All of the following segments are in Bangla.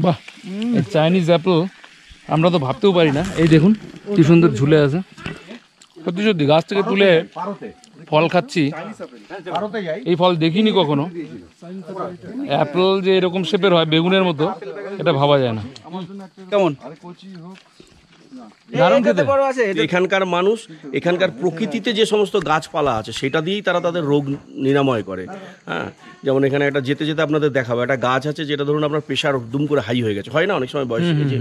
বাহ, চাইনিজ অ্যাপেল আমরা তো ভাবতেও পারি না। এই দেখুন কি সুন্দর ঝুলে আছে। সত্যি সত্যি গাছ থেকে তুলে ফল খাচ্ছি, এই ফল দেখিনি কখনো। অ্যাপেল যে এরকম শেপের হয় বেগুনের মতো, এটা ভাবা যায় না। কেমন দারুণ খেতে। এখানকার মানুষ এখানকার প্রকৃতিতে যে সমস্ত গাছপালা আছে সেটা দিয়েই তারা তাদের রোগ নিরাময় করে। হ্যাঁ, যেমন এখানে একটা যেতে যেতে আপনাদের দেখাবো, একটা গাছ আছে যেটা ধরুন আপনার প্রেশার দুম করে হাই হয়ে গেছে, হয় না অনেক সময় বয়সে, যে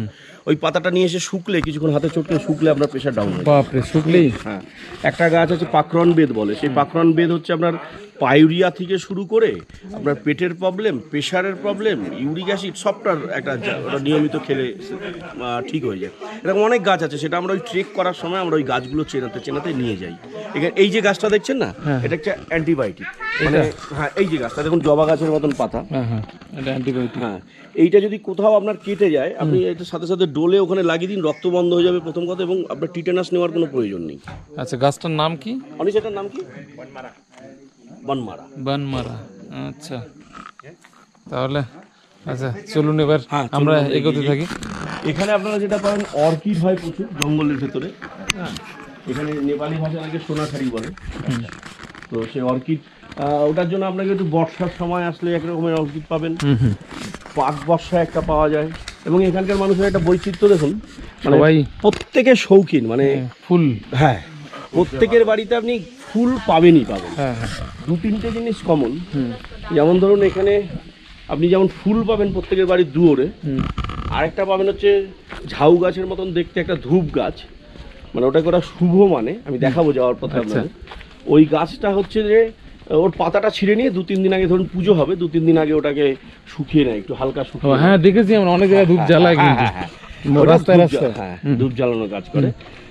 ওই পাতাটা নিয়ে এসে শুকলে কিছুক্ষণ হাতে চটকে শুকলে আপনার প্রেশার ডাউন হয়। বাপরে, শুকলেই। হ্যাঁ, একটা গাছ আছে পাকরন বেদ বলে, সেই পাকরন বেদ হচ্ছে আপনার পাইউরিয়া থেকে শুরু করে আপনার পেটের প্রবলেম, প্রেশারের প্রবলেম, ইউরিক অ্যাসিড সবটার একটা ওটা নিয়মিত খেলে ঠিক হয়ে যায়। এরকম অনেক গাছ আছে, সেটা আমরা ওই ট্রেক করার সময় আমরা ওই গাছগুলো চেনাতে চেনাতে নিয়ে যাই। এখানে এই যে গাছটা দেখছেন না, এটা একটা অ্যান্টিবায়োটিক। মানে হ্যাঁ, এই যে গাছটা দেখুন জবা গাছের মতন পাতা, এটা অ্যান্টিবায়োটিক। হ্যাঁ, এইটা যদি কোথাও আপনার কেটে যায় আপনি এটার সাথে সাথে ডোলে ওখানে লাগিয়ে দিন, রক্ত বন্ধ হয়ে যাবে প্রথম কথা, এবং আপনার টিটেনাস নেওয়ার কোনো প্রয়োজন নেই। আচ্ছা, গাছটার নাম কি? অনিশ, এটার নাম কি? বনমারা। বনমারা, আচ্ছা। তাহলে আচ্ছা চলুন এবার আমরা এগোতে থাকি। এখানে আপনারা যেটা পাবেন, অর্কিড হয় প্রচুর জঙ্গলের ভেতরে। হ্যাঁ, এখানে নেপালি ভাষা থেকে সোনাঝারি বলে। তো সেই অর্কিড, ওটার জন্য আপনাকে একটু বর্ষার সময় আসলে এক রকমের অর্কিড পাবেন, পাক বর্ষা একটা পাওয়া যায়। এবং এখানকার মানুষের একটা বৈচিত্র্য দেখুন, মানে প্রত্যেকের শৌখিন, মানে ফুল। হ্যাঁ, প্রত্যেকের বাড়িতে আপনি ফুল পাবেনই পাবেন। দু তিনটে জিনিস কমন, যেমন ধরুন এখানে আপনি যেমন ফুল পাবেন প্রত্যেকের বাড়ির দুয়ারে, আরেকটা পাবেন হচ্ছে ঝাউ গাছের মতন দেখতে একটা ধূপ গাছ, মানে ওটাকে ওরা শুভ মানে, আমি দেখাবো যাওয়ার পথে আপনাদের। ওই গাছটা হচ্ছে যে ওর পাতাটা ছিঁড়ে নিয়ে 2-3 দিন আগে, ধরুন পুজো হবে 2-3 দিন আগে ওটাকে শুকিয়ে নেয়, একটু হালকা শুকিয়ে। হ্যাঁ, দেখেছি আমরা অনেক জায়গায় ধূপ জ্বালায়, কিন্তু রাস্তায় রাস্তায় ধূপ জ্বালানোর কাজ করে,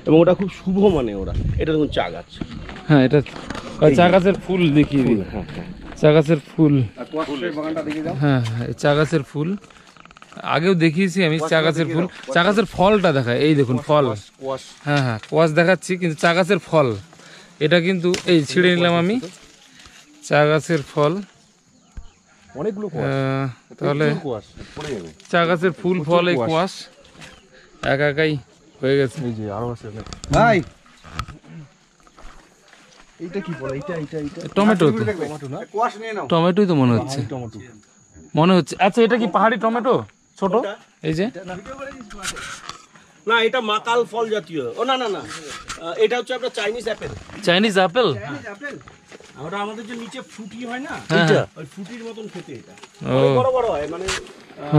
এবং ওটা খুব শুভ মানে ওরা। এটা দেখুন চা গাছ। হ্যাঁ, এটা চা গাছের ফুল দেখিয়ে দিন। হ্যাঁ হ্যাঁ, চা গাছের ফুল। হ্যাঁ হ্যাঁ, চা গাছের ফুল আগেও দেখিয়েছি আমি। চা গাছের ফুল, চা গাছের ফলটা দেখায়, এই দেখুন ফল। হ্যাঁ হ্যাঁ, কোয়াশ দেখাচ্ছি, কিন্তু চা গাছের ফল এটা কিন্তু এই ছিঁড়ে নিলাম আমি। চা গাছের ফল অনেকগুলো। তাহলে চা গাছের ফুল, ফল, এই কোয়াশ একাই হয়ে গেছে। এই যে আরো আছে ভাই, এইটা কি বলে? এইটা টমেটো তো, টমেটোই তো মনে হচ্ছে, মনে হচ্ছে। আচ্ছা, এটা কি পাহাড়ি টমেটো ছোট? এই যে না, এটা মাকাল ফল জাতীয়। ও না না না, এটা হচ্ছে আপনার চাইনিজ অ্যাপেল। Chinese apple? ওটা আমাদের যে নিচে ফ্রুটি হয় না, এইটা ওই ফ্রুটির মতন খেতে। এটা ও বড় বড় হয়, মানে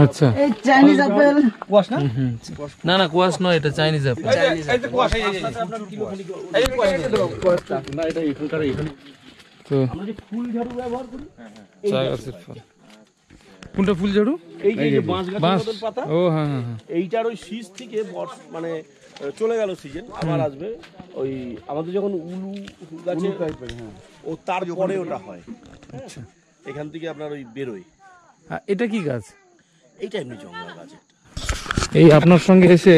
আচ্ছা। এই চাইনিজ আপেল কোয়াশ না? না না, কোয়াশ নয়, এটা চাইনিজ আপেল। এই যে কোয়াশ, এই যে আপনার কিলো খালি এই যে কোয়াশ না, এটা এখানকার এখানে তো আমরা যে ফুল ঝাড়ু ব্যবহার করি। চা গাছের ফল। কোনটা ফুল ঝাড়ু? এই যে বাঁশ গাছের মতন পাতা। ও হ্যাঁ হ্যাঁ, এইটার ওই শীষ থেকে মানে চলে গেল সিজন, আবার আসবে। ওই আমাদের যখন উলু গাছে ও তারপরে ওটা হয়। আচ্ছা, এখান থেকে আপনার ওই বেরোয়। এটা কি গাছ? এইটা এমনি জঙ্গল গাছ। এই আপনার সঙ্গে এসে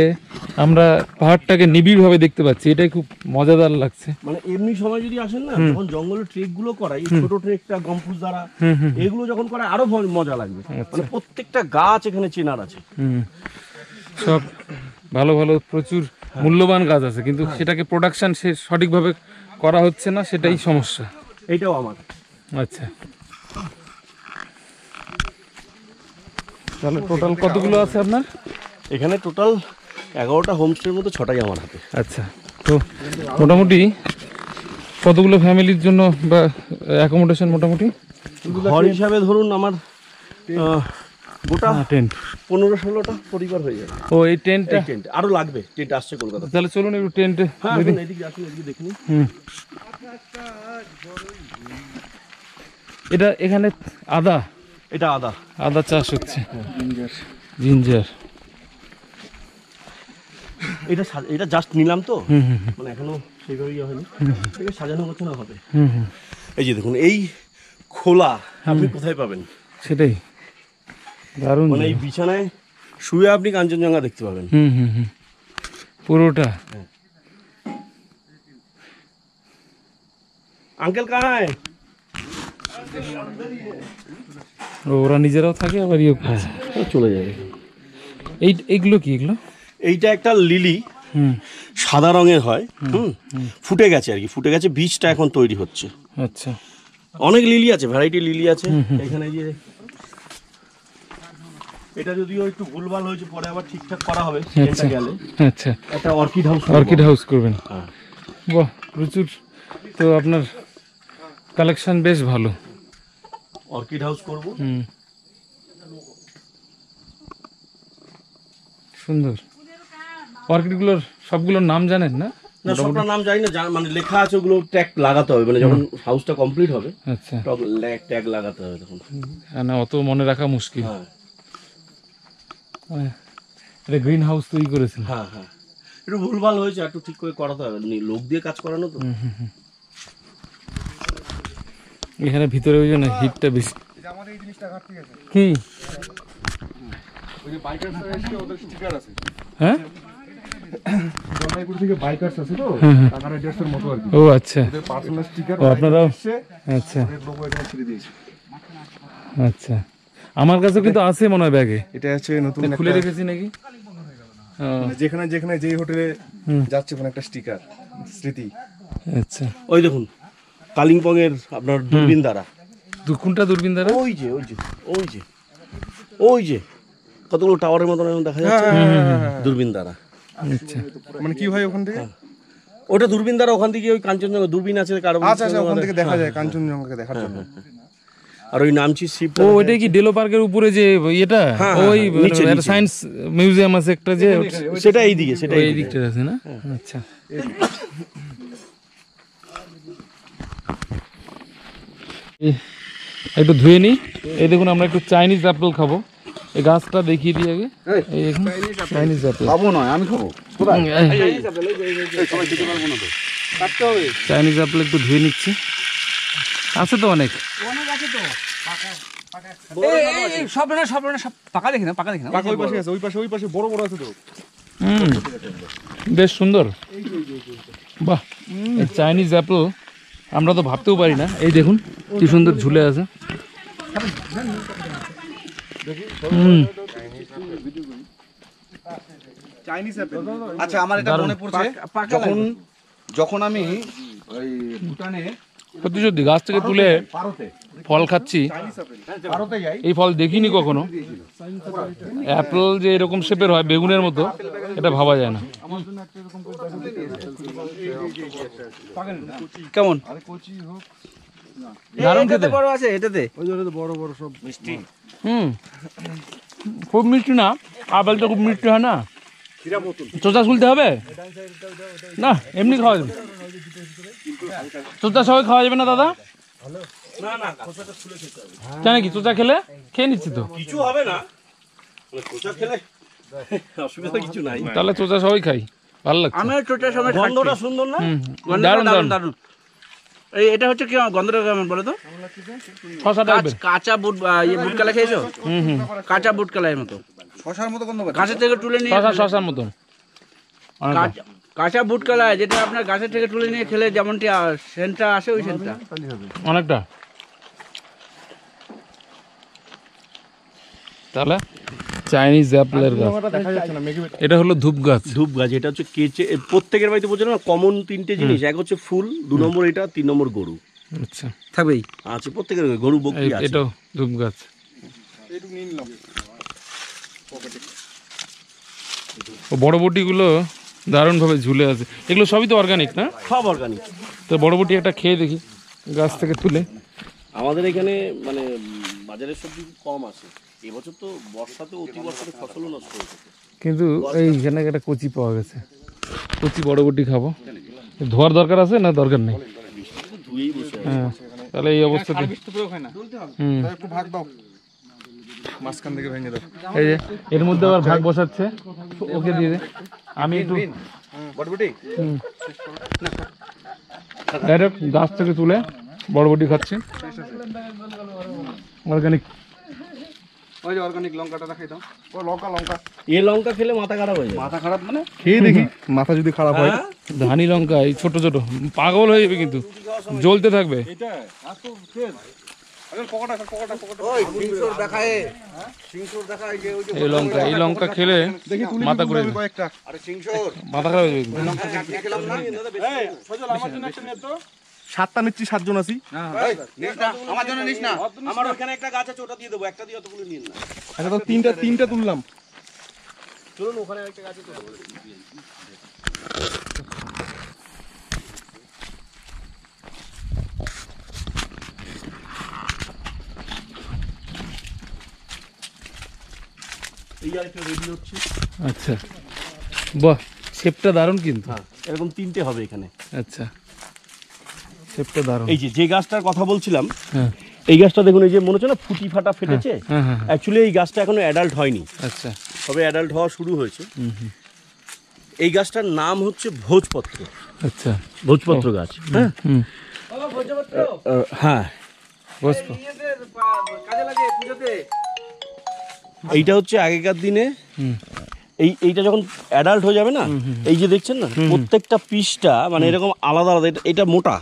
আমরা পাহাড়টাকে নিবিড়ভাবে দেখতে পাচ্ছি, এটাই খুব মজাদার লাগছে। মানে এমনি সময় যদি আসেন না, যখন জঙ্গলের ট্রেক গুলো করাই, ছোট ট্রেকটা গম্পুজ দ্বারা, এগুলো যখন করায় আরো মজা লাগবে। মানে প্রত্যেকটা গাছ এখানে চেনার আছে। সব ভালো ভালো প্রচুর মূল্যবান গাছ আছে, কিন্তু সেটাকে প্রোডাকশন সঠিকভাবে করা হচ্ছে না, সেটাই সমস্যা। এইটাও আমার। আচ্ছা, তাহলে টোটাল কতগুলো আছে আপনার এখানে? টোটাল 11টা হোমস্টের মধ্যে 6টাই আমার হাতে। আচ্ছা, তো মোটামুটি কতগুলো ফ্যামিলির জন্য বা অ্যাকোমোডেশন মোটামুটি ঘর হিসাবে ধরুন আমার গোটা টেন্ট 15-16টা পরিবার হয়ে যাবে। ও এই টেন্ট আরো লাগবে, টেন্ট আসছে কলকাতা। তাহলে চলুন একটু টেন্টে। হ্যাঁ, এদিকে আসুন, এদিকে দেখে নিন। এটা এখানে আদা, এটা আদা, আদা চাষ হচ্ছে। জিঞ্জার, এটা জাস্ট নিলাম তো, মানে এখনো সেইভাবে ইয়ে হয়নি, এটাকে সাজানো হচ্ছে না হবে। এই যে দেখুন, এই খোলা আপনি কোথায় পাবেন? সেটাই দারুণ, মানে এই বিছানায় শুয়ে আপনি কাঞ্চনজঙ্ঘা দেখতে পাবেন। পুরোটা। আঙ্কেল কাহায়? ওরা নিজেরাও থাকে, আবার ইয়ে চলে যাবে। এইগুলো কি এগুলো? এইটা একটা লিলি, হুম, সাদা রঙের হয়। ফুটে গেছে আর কি, ফুটে গেছে, বীজটা এখন তৈরি হচ্ছে। আচ্ছা, অনেক লিলি আছে, ভ্যারাইটি লিলি আছে এখানে। যে এটা যদিও একটু ভুলভাল হয়েছে, পরে আবার ঠিকঠাক করা হবে সিজনটা গেলে। আচ্ছা, একটা অর্কিড হাউস, অর্কিড হাউস করবেন? হ্যাঁ। বাহ, প্রচুর তো আপনার কালেকশন বেশ ভালো। অর্কিড হাউস করব। হুম, সুন্দর। অর্কিডগুলোর সবগুলোর নাম জানেন না? না, সবটা নাম জানি না, মানে লেখা আছে, ওগুলো ট্যাগ লাগাতে হবে, মানে যখন হাউসটা কমপ্লিট হবে আচ্ছা, ট্যাগ লাগাতে হবে তখন। না অত মনে রাখা মুশকিল। হ্যাঁ, এটা গ্রিন হাউস তৈরি করেছেন? হ্যাঁ হ্যাঁ, একটু ভুলভাল হয়েছে, একটু ঠিক করে করাতে হবে, লোক দিয়ে কাজ করানো তো। এখানে ভিতরে ওই জন্য হিটটা বেশি। কি? হ্যাঁ, ও আচ্ছা, আপনারাও? আচ্ছা আচ্ছা, আমার কাছে কিন্তু আছে মনে হয় ব্যাগে। এটা হচ্ছে নতুন খুলে রেখেছি নাকি? যেখানে যেখানে যেই হোটেলে যাচ্ছে কোন একটা স্টিকার স্মৃতি। আচ্ছা, ওই দেখুন কালিম্পং এর আপনার দূরবীন দ্বারা। কোনটা দূরবীন দ্বারা? ওই যে ওই যে ওই যে ওই যে কতগুলো টাওয়ারের মতন এখন দেখা যাচ্ছে, দূরবীন দ্বারা। আচ্ছা, মানে কি হয় ওখান থেকে? ওটা দূরবীন দ্বারা, ওখান থেকে ওই কাঞ্চনজঙ্ঘা দূরবীন আছে কারো। আচ্ছা আচ্ছা, ওখান থেকে দেখা যায় কাঞ্চনজঙ্ঘাকে দেখার জন্য। আর ওই নামচি শিপ। ও ওইটা কি ডেলো পার্কের উপরে যে এটা? ওই সায়েন্স মিউজিয়াম আছে একটা, যে সেটা এই দিকে, সেটা এই দিকটা আছে না? আচ্ছা, একটু ধুয়ে নিই। এই দেখুন, আমরা একটু চাইনিজ অ্যাপেল খাবো। এই গাছটা দেখিয়ে দিই আগে। এই দেখুন চাইনিজ অ্যাপেল। খাবো নয়, আমি খাবো। চাইনিজ অ্যাপেল একটু ধুয়ে নিচ্ছি। আছে তো অনেক। সব পাকা দেখি না, পাকা দেখি না। ওই পাশে আছে, ওই পাশে বড় বড় আছে তো। বেশ সুন্দর। বাহ, চাইনিজ অ্যাপেল আমরা তো ভাবতেও পারি না। এই দেখুন কি সুন্দর ঝুলে আছে। Chinese Apple. আচ্ছা, আমার এটা মনে পড়ছে, যখন আমি ওই ভুটানে সত্যি গাছ থেকে তুলে ফল খাচ্ছি, এই ফল দেখিনি কখনো। অ্যাপেল যে এরকম শেপের হয় বেগুনের মতো, এটা ভাবা যায় না। কেমন? দারুণ খেতে। বড় আছে এটাতে। বড় বড় সব মিষ্টি। খুব মিষ্টি না, আপেলটা খুব মিষ্টি হয় না। চোচা শুলতে হবে না, এমনি খাওয়া যাবে। চোচা সবাই খাওয়া যাবে না দাদা? কেন কি? চোচা খেলে খেয়ে নিচ্ছি তো, কিছু হবে না, কোচা খেলে অসুবিধা কিছু নাই। তাহলে চোচা সবাই খাই, ভালো লাগছে। আমি চোটার সময় গন্ধটা সুন্দর না? দারুণ দারুণ। দারুণ। এটা হচ্ছে কি গন্ধটা কেমন বলো তো? শশা টাইপের। কাঁচা বুট, বুট কালা খেয়েছো? কাঁচা বুট কালার মতো, শশার মতো গন্ধ। গাছের থেকে তুলে নিয়ে। শশার মতন কাঁচা বুট কালা, যেটা আপনার গাছের থেকে তুলে নিয়ে খেলে যেমনটি সেন্টটা আসে, ওই সেন্টটা অনেকটা। তাহলে চাইনিজ অ্যাপেলের গাছ, এটা হলো ধূপ গাছ। ধূপ গাছ, এটা হচ্ছে কেচে। প্রত্যেকের বাড়িতে বোঝে না, কমন তিনটে জিনিস, এক হচ্ছে ফুল, 2 নম্বর এটা, 3 নম্বর গরু। আচ্ছা, থাকবেই আছে প্রত্যেকের গরু বকরি আছে। এটাও ধূপ গাছ। বড় বটিগুলো দারুণভাবে ঝুলে আছে। এগুলো সবই তো অর্গানিক না? সব অর্গানিক। তো বড় বটি একটা খেয়ে দেখি, গাছ থেকে তুলে। আমাদের এখানে মানে বাজারের সবজি কম আছে। এবছর তো বর্ষাতে অতি বর্ষাতে ফসলও নষ্ট হয়েছে, কিন্তু এইখানে একটা কচি পাওয়া গেছে। কচি বড় বটি খাবো। ধোয়ার দরকার আছে না? দরকার নেই। ধুয়েই বসে আছে। হ্যাঁ, তাহলে এই অবস্থাতে একটু ভাগ দাও, মাঝখান থেকে ভেঙে দাও। এই যে এর মধ্যে আবার ভাগ বসাচ্ছে, ওকে দিয়ে দে। আমি একটু ডাইরেক্ট গাছ থেকে তুলে বড় বটি খাচ্ছি, অর্গানিক। ওই যে অর্গানিক লঙ্কাটা দেখাই দাও। ও লঙ্কা। এই লঙ্কা খেলে মাথা খারাপ হয়ে যায়। মাথা খারাপ মানে? খেয়ে দেখি, মাথা যদি খারাপ হয়। ধানি লঙ্কা, এই ছোট ছোট, পাগল হয়ে যাবে কিন্তু, জ্বলতে থাকবে। এই লঙ্কা খেলে মাথা ঘুরে যাবে। মাথা খারাপ হয়ে যাবে। 7টা নিচ্ছি, 7 জন আছি। আমার জন্য নিস না। আমার ওখানে একটা গাছ আছে, ওটা দিয়ে দেবো, একটা দিয়ে অতগুলো নিয়ে না। আচ্ছা, তো তিনটা তুললাম। চলুন, ওখানে একটা গাছ আছে। এই আরেকটা রেডি হচ্ছে। আচ্ছা, বাহ, শেপটা দারুণ কিন্তু। এরকম 3টে হবে এখানে। আচ্ছা, শেপটা দারুণ। এই যে গাছটার কথা বলছিলাম, হ্যাঁ এই গাছটা দেখুন, এই যে মনে হচ্ছে না ফুটি ফাটা ফেটেছে, হ্যাঁ হ্যাঁ। অ্যাকচুয়ালি এই গাছটা এখনো অ্যাডাল্ট হয়নি, আচ্ছা, তবে অ্যাডাল্ট হওয়া শুরু হয়েছে। এই গাছটার নাম হচ্ছে ভোজপত্র। আচ্ছা, ভোজপত্র গাছ। হ্যাঁ হ্যাঁ, বুঝতো। কাজে লাগে পুজোতে। এইটা হচ্ছে আগেকার দিনে এইটা যখন অ্যাডাল্ট হয়ে যাবে না, এই যে দেখছেন না প্রত্যেকটা পিসটা মানে এরকম আলাদা আলাদা, এটা মোটা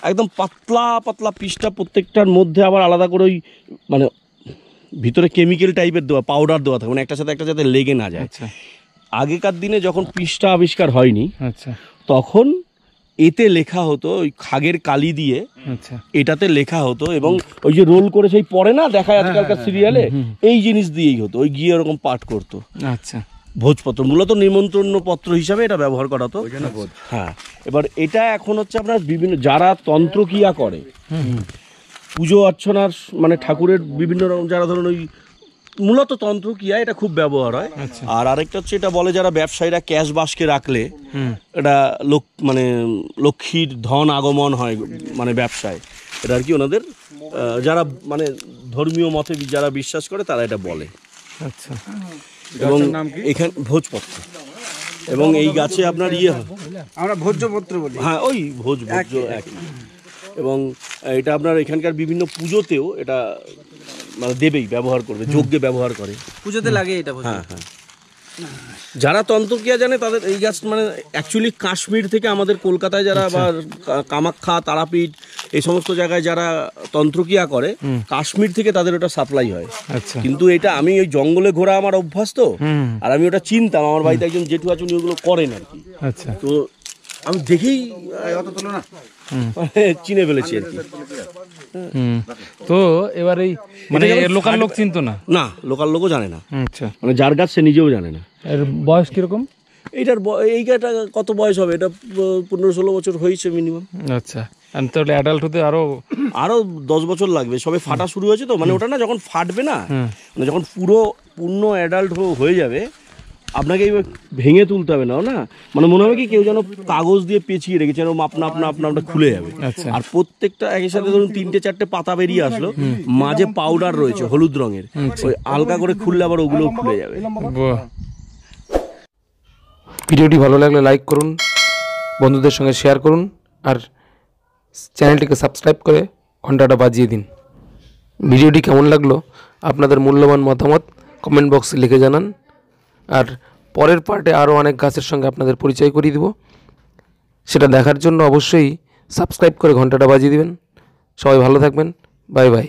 একদম পাতলা পাতলা পিসটা, প্রত্যেকটার মধ্যে আবার আলাদা করে ওই মানে ভিতরে কেমিক্যাল টাইপের দেওয়া, পাউডার দেওয়া থাকে, মানে একটার সাথে একটা যাতে লেগে না যায়। আচ্ছা আগেকার দিনে যখন পিসটা আবিষ্কার হয়নি, আচ্ছা তখন এতে লেখা হতো ওই খাগের কালি দিয়ে, আচ্ছা এটাতে লেখা হতো, এবং ওই যে রোল করে সেই পরে না দেখায় আজকালকার সিরিয়ালে, এই জিনিস দিয়েই হতো, ওই গিয়ে ওরকম পাঠ করতো। আচ্ছা, ভোজপত্র মূলত নিমন্ত্রণ পত্র হিসাবে এটা ব্যবহার করা হতো। হ্যাঁ, এবার এটা এখন হচ্ছে আপনার বিভিন্ন যারা তন্ত্রক্রিয়া করে, পুজো অর্চনার মানে ঠাকুরের বিভিন্ন রকম যারা ধরুন ওই মূলত তন্ত্রক্রিয়া এটা খুব ব্যবহার হয়। আর আরেকটা হচ্ছে এটা বলে যারা ব্যবসায়ীরা ক্যাশ বাস্কে রাখলে এটা মানে লক্ষ্মীর ধন আগমন হয় মানে ব্যবসায়, এটা আর কি ওনাদের যারা মানে ধর্মীয় মতে যারা বিশ্বাস করে তারা এটা বলে। আচ্ছা, এবং এখানে ভোজপত্র, এবং এই গাছে আপনার আমরা ভোজ্যপত্র বলি। হ্যাঁ, ওই ভোজ একই। এবং এটা আপনার এখানকার বিভিন্ন পুজোতেও এটা মানে দেবেই ব্যবহার করবে, যজ্ঞে ব্যবহার করে, পুজোতে লাগে এটা। হ্যাঁ হ্যাঁ। যারা তন্ত্রক্রিয়া জানে তাদের এই গাছ মানে অ্যাকচুয়ালি কাশ্মীর থেকে আমাদের কলকাতায় যারা বা কামাখ্যা, তারাপীঠ এই সমস্ত জায়গায় যারা তন্ত্রক্রিয়া করে, কাশ্মীর থেকে তাদের ওটা সাপ্লাই হয়। আচ্ছা, কিন্তু এটা আমি ওই জঙ্গলে ঘোরা আমার অভ্যাস তো, আর আমি ওটা চিনতাম, আমার বাড়িতে একজন জেঠু আছেন ওগুলো করেন আর কি। আচ্ছা, তো আমি দেখেই অত তুলো না। চিনে ফেলেছি আর কি। তো এবার এই মানে লোকাল লোক চিনতো না? না, লোকাল লোকও জানে না, আচ্ছা, মানে যার গাছ সে নিজেও জানে না। এর বয়স কিরকম? এই গাছটা কত বয়স হবে, এটা 15-16 বছর হয়েছে মিনিমাম। আচ্ছা, তাহলে অ্যাডাল্ট হতে আরো 10 বছর লাগবে, সবে ফাটা শুরু হয়েছে তো, মানে ওটা না যখন ফাটবে না, মানে যখন পূর্ণ অ্যাডাল্ট হয়ে যাবে, আপনাকে ভেঙে তুলতে হবে না, মানে মনে হবে কি কেউ যেন কাগজ দিয়ে পেঁচিয়ে রেখেছে, এরকম আপনা খুলে যাবে। আর প্রত্যেকটা একই সাথে ধরুন 3-4টে পাতা বেরিয়ে আসলো, মাঝে পাউডার রয়েছে হলুদ রঙের, ওই হালকা করে খুললে আবার ওগুলো খুলে যাবে। ভিডিওটি ভালো লাগলে লাইক করুন, বন্ধুদের সঙ্গে শেয়ার করুন, আর চ্যানেলটিকে সাবস্ক্রাইব করে ঘন্টাটা বাজিয়ে দিন। ভিডিওটি কেমন লাগলো আপনাদের মূল্যবান মতামত কমেন্ট বক্সে লিখে জানান। আর পরের পার্টে আরও অনেক গাছের সঙ্গে আপনাদের পরিচয় করিয়ে দিব, সেটা দেখার জন্য অবশ্যই সাবস্ক্রাইব করে ঘন্টাটা বাজিয়ে দিবেন। সবাই ভালো থাকবেন, বাই বাই।